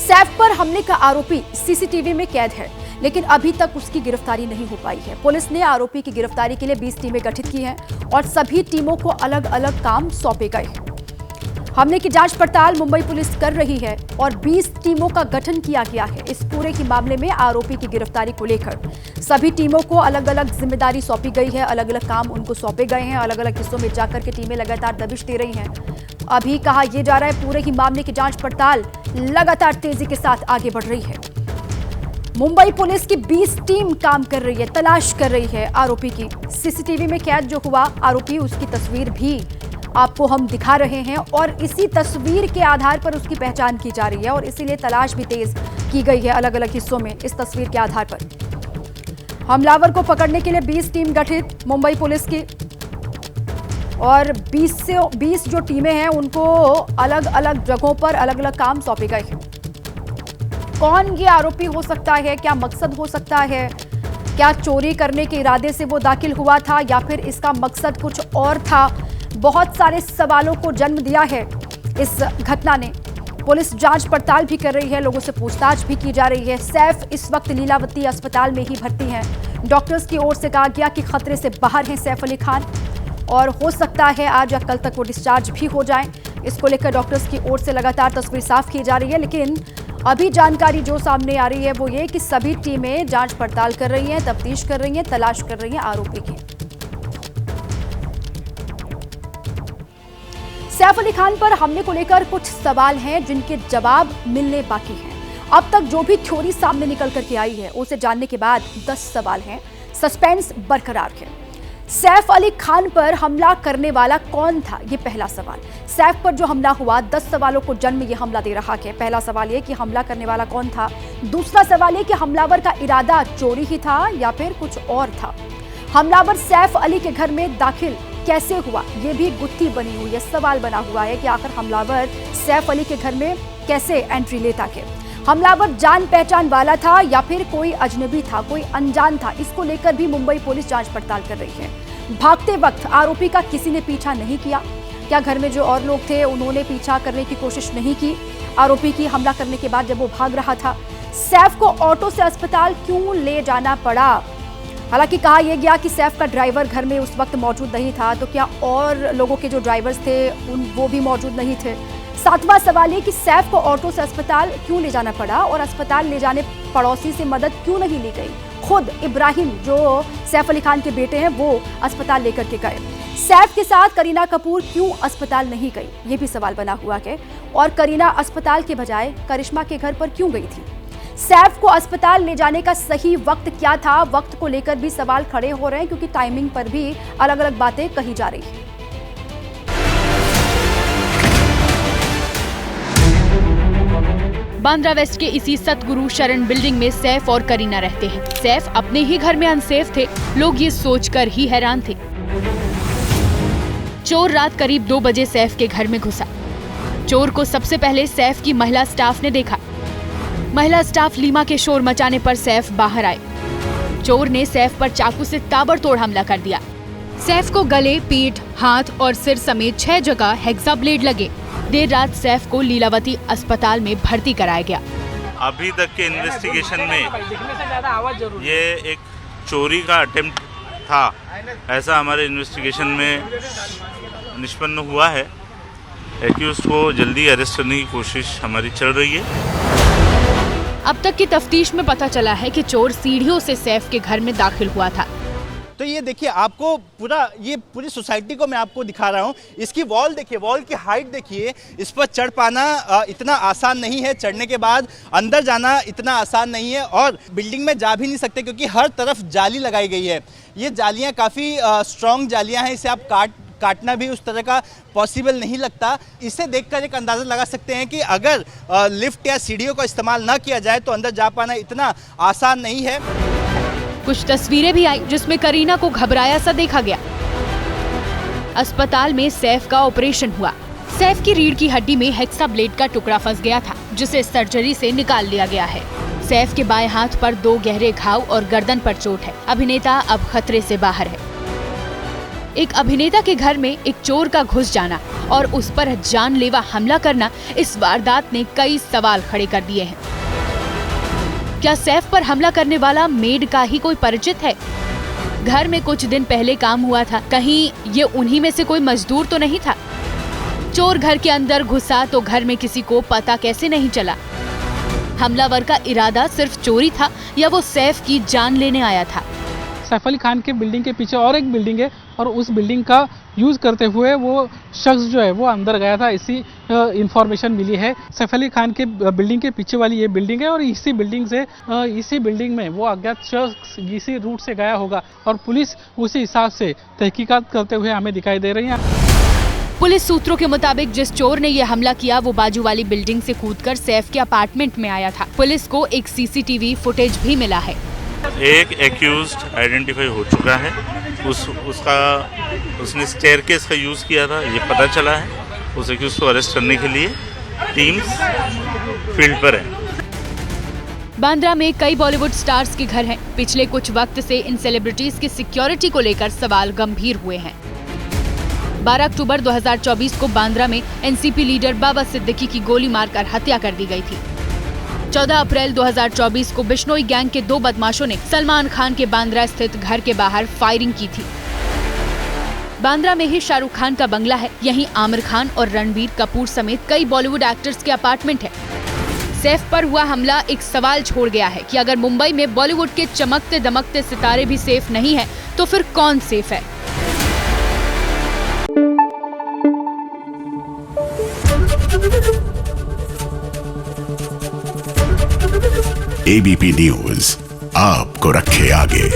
सैफ पर हमले का आरोपी सीसीटीवी में कैद है, लेकिन अभी तक उसकी गिरफ्तारी नहीं हो पाई है। पुलिस ने आरोपी की गिरफ्तारी के लिए 20 टीमें गठित की हैं और सभी टीमों को अलग अलग काम सौंपे गए हैं। हमले की जांच पड़ताल मुंबई पुलिस कर रही है और 20 टीमों का गठन किया गया है। इस पूरे के मामले में आरोपी की गिरफ्तारी को लेकर सभी टीमों को अलग अलग जिम्मेदारी सौंपी गई है, अलग अलग काम उनको सौंपे गए हैं। अलग अलग हिस्सों में जाकर के टीमें लगातार दबिश दे रही हैं। अभी कहा यह जा रहा है पूरे ही मामले की जांच पड़ताल लगातार तेजी के साथ आगे बढ़ रही है। मुंबई पुलिस की 20 टीम काम कर रही है, तलाश कर रही है आरोपी की। सीसीटीवी में कैद जो हुआ आरोपी, उसकी तस्वीर भी आपको हम दिखा रहे हैं और इसी तस्वीर के आधार पर उसकी पहचान की जा रही है और इसीलिए तलाश भी तेज की गई है अलग अलग हिस्सों में। इस तस्वीर के आधार पर हमलावर को पकड़ने के लिए 20 टीम गठित मुंबई पुलिस की और 20 जो टीमें हैं उनको अलग अलग जगहों पर अलग अलग काम सौंपे गए हैं। कौन ये आरोपी हो सकता है, क्या मकसद हो सकता है, क्या चोरी करने के इरादे से वो दाखिल हुआ था या फिर इसका मकसद कुछ और था, बहुत सारे सवालों को जन्म दिया है इस घटना ने। पुलिस जांच पड़ताल भी कर रही है, लोगों से पूछताछ भी की जा रही है। सैफ इस वक्त लीलावती अस्पताल में ही भर्ती हैं। डॉक्टर्स की ओर से कहा गया कि खतरे से बाहर हैं सैफ अली खान और हो सकता है आज या कल तक वो डिस्चार्ज भी हो जाएं। इसको लेकर डॉक्टर्स की ओर से लगातार तस्वीर साफ की जा रही है, लेकिन अभी जानकारी जो सामने आ रही है वो ये कि सभी टीमें जांच पड़ताल कर रही हैं, तफ्तीश कर रही हैं, तलाश कर रही हैं आरोपी की। सैफ अली खान पर हमले को लेकर कुछ सवाल हैं जिनके जवाब मिलने बाकी हैं। अब तक जो भी थ्योरी सामने निकल करके आई है उसे जानने के बाद 10 सवाल हैं। सस्पेंस बरकरार है। सैफ अली खान पर हमला करने वाला कौन था, ये पहला सवाल। सैफ पर जो हमला हुआ 10 सवालों को जन्म ये हमला दे रहा है। पहला सवाल ये कि हमला करने वाला कौन था। दूसरा सवाल ये कि हमलावर का इरादा चोरी ही था या फिर कुछ और था। हमलावर सैफ अली के घर में दाखिल कैसे हुआ, ये भी गुत्थी बनी हुई है, सवाल बना हुआ है कि आखिर हमलावर सैफ अली के घर में कैसे एंट्री लेता है। हमलावर जान पहचान वाला था या फिर कोई अजनबी था, कोई अनजान था, इसको लेकर भी मुंबई पुलिस जांच पड़ताल कर रही है। भागते वक्त आरोपी का किसी ने पीछा नहीं किया, क्या घर में जो और लोग थे उन्होंने पीछा करने की कोशिश नहीं की आरोपी की हमला करने के बाद जब वो भाग रहा था। सैफ को ऑटो से अस्पताल क्यों ले जाना पड़ा। हालांकि कहा यह गया कि सैफ का ड्राइवर घर में उस वक्त मौजूद नहीं था, तो क्या और लोगों के जो ड्राइवर्स थे वो भी मौजूद नहीं थे। सातवां सवाल ये कि सैफ को ऑटो से अस्पताल क्यों ले जाना पड़ा और अस्पताल ले जाने पड़ोसी से मदद क्यों नहीं ली गई। खुद इब्राहिम जो सैफ अली खान के बेटे हैं वो अस्पताल लेकर के गए। सैफ के साथ करीना कपूर क्यों अस्पताल नहीं गई, ये भी सवाल बना हुआ है। और करीना अस्पताल के बजाय करिश्मा के घर पर क्यों गई थी। सैफ को अस्पताल ले जाने का सही वक्त क्या था, वक्त को लेकर भी सवाल खड़े हो रहे हैं क्योंकि टाइमिंग पर भी अलग अलग बातें कही जा रही हैं। बांद्रा वेस्ट के इसी सतगुरु शरण बिल्डिंग में सैफ और करीना रहते हैं। सैफ अपने ही घर में अनसेफ थे, लोग ये सोचकर ही हैरान थे। चोर रात करीब 2 बजे सैफ के घर में घुसा। चोर को सबसे पहले सैफ की महिला स्टाफ ने देखा। महिला स्टाफ लीमा के शोर मचाने पर सैफ बाहर आए। चोर ने सैफ पर चाकू से ताबड़तोड़ हमला कर दिया। सैफ को गले, पीठ, हाथ और सिर समेत 6 जगह हेक्सा ब्लेड लगे। देर रात सैफ को लीलावती अस्पताल में भर्ती कराया गया। अभी तक के इन्वेस्टिगेशन में ये एक चोरी का अटेम्प्ट था, ऐसा हमारे इन्वेस्टिगेशन में निष्पन्न हुआ है। एक्यूज्ड को जल्दी अरेस्ट करने की कोशिश हमारी चल रही है। अब तक की तफ्तीश में पता चला है कि चोर सीढ़ियों से सैफ के घर में दाखिल हुआ था। तो ये देखिए, आपको पूरी सोसाइटी को मैं आपको दिखा रहा हूँ। इसकी वॉल देखिए, वॉल की हाइट देखिए। इस पर चढ़ पाना इतना आसान नहीं है, चढ़ने के बाद अंदर जाना इतना आसान नहीं है और बिल्डिंग में जा भी नहीं सकते क्योंकि हर तरफ जाली लगाई गई है। ये जालियाँ काफ़ी स्ट्रॉन्ग जालियाँ हैं, इसे आप काटना भी उस तरह का पॉसिबल नहीं लगता। इसे देखकर एक अंदाज़ा लगा सकते हैं कि अगर लिफ्ट या सीढ़ियों का इस्तेमाल ना किया जाए तो अंदर जा पाना इतना आसान नहीं है। कुछ तस्वीरें भी आई जिसमें करीना को घबराया सा देखा गया। अस्पताल में सैफ का ऑपरेशन हुआ। सैफ की रीढ़ की हड्डी में हेक्सा ब्लेड का टुकड़ा फंस गया था, जिसे सर्जरी से निकाल लिया गया है। सैफ के बाएं हाथ पर 2 गहरे घाव और गर्दन पर चोट है। अभिनेता अब खतरे से बाहर है। एक अभिनेता के घर में एक चोर का घुस जाना और उस पर जानलेवा हमला करना, इस वारदात ने कई सवाल खड़े कर दिए हैं। क्या सैफ पर हमला करने वाला मेड का ही कोई परिचित है? घर में कुछ दिन पहले काम हुआ था, कहीं ये उन्हीं में से कोई मजदूर तो नहीं था? चोर घर के अंदर घुसा तो घर में किसी को पता कैसे नहीं चला? हमलावर का इरादा सिर्फ चोरी था या वो सैफ की जान लेने आया था? सैफ अली खान के बिल्डिंग के पीछे और एक बिल्डिंग है और उस बिल्डिंग का यूज़ करते हुए वो शख्स जो है वो अंदर गया था, इसी इंफॉर्मेशन मिली है। सैफ अली खान के बिल्डिंग के पीछे वाली ये बिल्डिंग है और इसी बिल्डिंग में वो अज्ञात शख्स इसी रूट से गया होगा और पुलिस उसी हिसाब से तहकीकात करते हुए हमें दिखाई दे रही है। पुलिस सूत्रों के मुताबिक जिस चोर ने यह हमला किया वो बाजू वाली बिल्डिंग से कूदकर सैफ के अपार्टमेंट में आया था। पुलिस को एक सीसीटीवी फुटेज भी मिला है। एक एक्यूज्ड आइडेंटिफाई हो चुका है, उसने स्टेयरकेस का यूज़ किया था, ये पता चला है। उस एक्यूज को अरेस्ट करने के लिए टीम्स फील्ड पर है। बांद्रा में कई बॉलीवुड स्टार्स के घर हैं। पिछले कुछ वक्त से इन सेलिब्रिटीज की सिक्योरिटी को लेकर सवाल गंभीर हुए हैं। 12 अक्टूबर 2024 को बांद्रा में एनसीपी लीडर बाबा सिद्दीकी की गोली मारकर हत्या कर दी गई थी। 14 अप्रैल 2024 को बिश्नोई गैंग के 2 बदमाशों ने सलमान खान के बांद्रा स्थित घर के बाहर फायरिंग की थी। बांद्रा में ही शाहरुख खान का बंगला है, यहीं आमिर खान और रणबीर कपूर समेत कई बॉलीवुड एक्टर्स के अपार्टमेंट है। सैफ पर हुआ हमला एक सवाल छोड़ गया है कि अगर मुंबई में बॉलीवुड के चमकते दमकते सितारे भी सेफ नहीं है तो फिर कौन सेफ है? एबीपी न्यूज आपको रखे आगे।